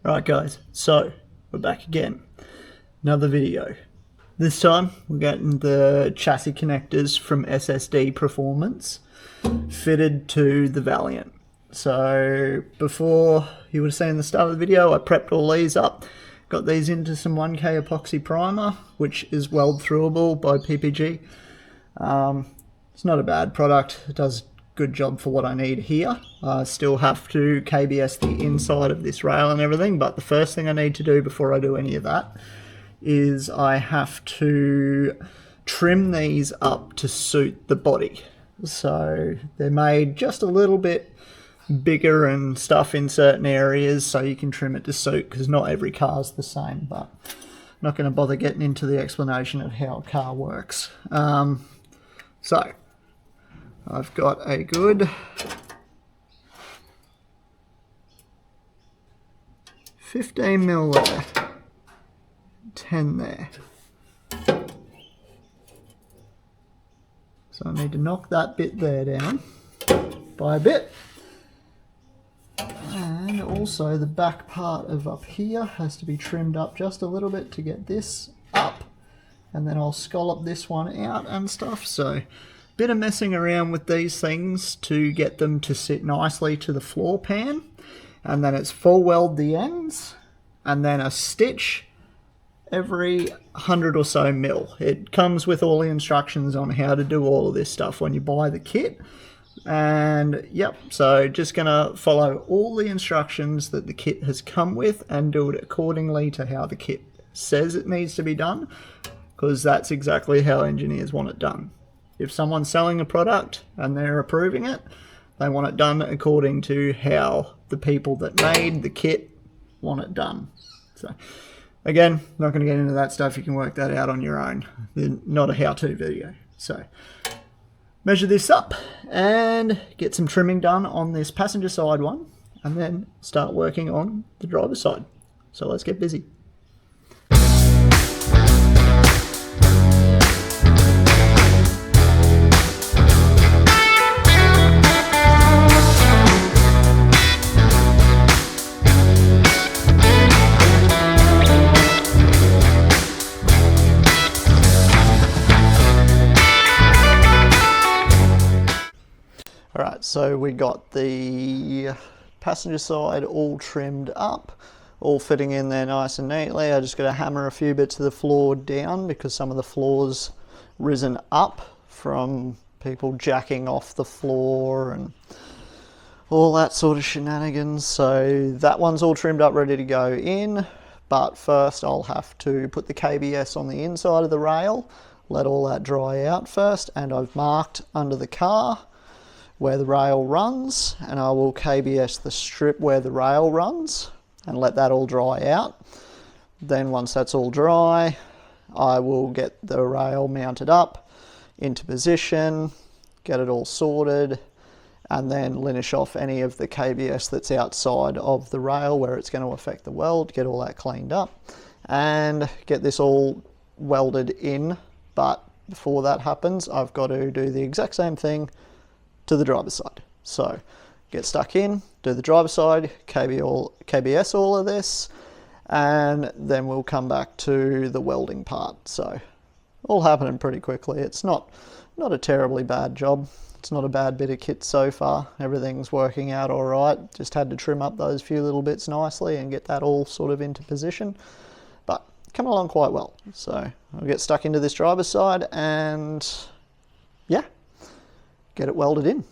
Right guys, so we're back again. Another video. This time we're getting the chassis connectors from SSD Performance fitted to the Valiant. So before you would have seen the start of the video, I prepped all these up. Got these into some 1K epoxy primer, which is weld throughable by PPG. It's not a bad product. It does a good job for what I need here. I still have to KBS the inside of this rail and everything, but the first thing I need to do before I do any of that is I have to trim these up to suit the body. So they're made just a little bit bigger and stuff in certain areas, so you can trim it to suit, because not every car's the same, but I'm not going to bother getting into the explanation of how a car works. So I've got a good 15 mil there, 10 there. So I need to knock that bit there down by a bit. And also the back part of up here has to be trimmed up just a little bit to get this up. And then I'll scallop this one out and stuff. So bit of messing around with these things to get them to sit nicely to the floor pan. And then it's full weld the ends. And then a stitch every 100 or so mil. It comes with all the instructions on how to do all of this stuff when you buy the kit. And yep, so just gonna follow all the instructions that the kit has come with and do it accordingly to how the kit says it needs to be done, because that's exactly how engineers want it done. If someone's selling a product and they're approving it, they want it done according to how the people that made the kit want it done. So again, not going to get into that stuff. You can work that out on your own. Not a how-to video. So measure this up and get some trimming done on this passenger side one, and then start working on the driver's side. So let's get busy. Alright, so we got the passenger side all trimmed up, all fitting in there nice and neatly. I just got to hammer a few bits of the floor down because some of the floor's risen up from people jacking off the floor and all that sort of shenanigans. So that one's all trimmed up, ready to go in. But first I'll have to put the KBS on the inside of the rail, let all that dry out first, and I've marked under the car where the rail runs, and I will KBS the strip where the rail runs and let that all dry out. Then once that's all dry, I will get the rail mounted up into position, get it all sorted, and then linish off any of the KBS that's outside of the rail where it's going to affect the weld, get all that cleaned up and get this all welded in. But before that happens, I've got to do the exact same thing to the driver's side. So get stuck in, do the driver's side, KBS all of this, and then we'll come back to the welding part. So all happening pretty quickly. It's not a terribly bad job. It's not a bad bit of kit so far. Everything's working out all right. Just had to trim up those few little bits nicely and get that all sort of into position. But coming along quite well. So I'll get stuck into this driver's side and yeah, get it welded in.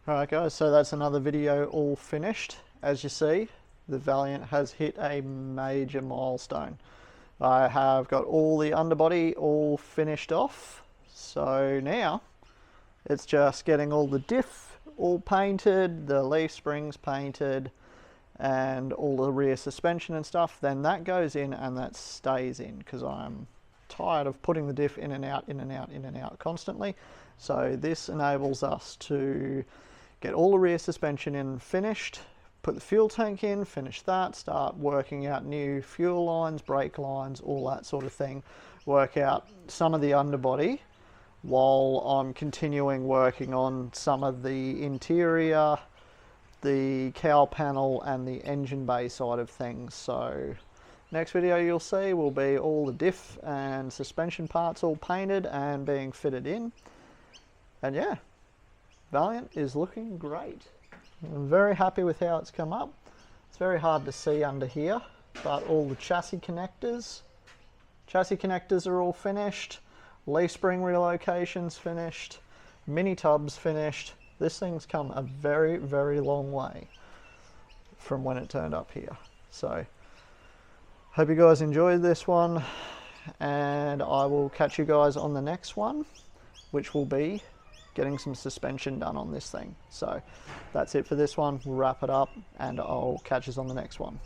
Alright guys, so that's another video all finished. As you see, the Valiant has hit a major milestone. I have got all the underbody all finished off, so now it's just getting all the diff all painted, the leaf springs painted, and all the rear suspension and stuff. Then that goes in and that stays in, because I'm tired of putting the diff in and out, in and out, in and out constantly. So this enables us to get all the rear suspension in finished, put the fuel tank in, finish that, start working out new fuel lines, brake lines, all that sort of thing. Work out some of the underbody while I'm continuing working on some of the interior, the cowl panel and the engine bay side of things. So next video you'll see will be all the diff and suspension parts all painted and being fitted in. And yeah, Valiant is looking great. I'm very happy with how it's come up. It's very hard to see under here, but all the chassis connectors are all finished. Leaf spring relocation's finished. Mini tubs finished. This thing's come a very, very long way from when it turned up here. So, hope you guys enjoyed this one, and I will catch you guys on the next one, which will be getting some suspension done on this thing. So that's it for this one. We'll wrap it up and I'll catch us on the next one.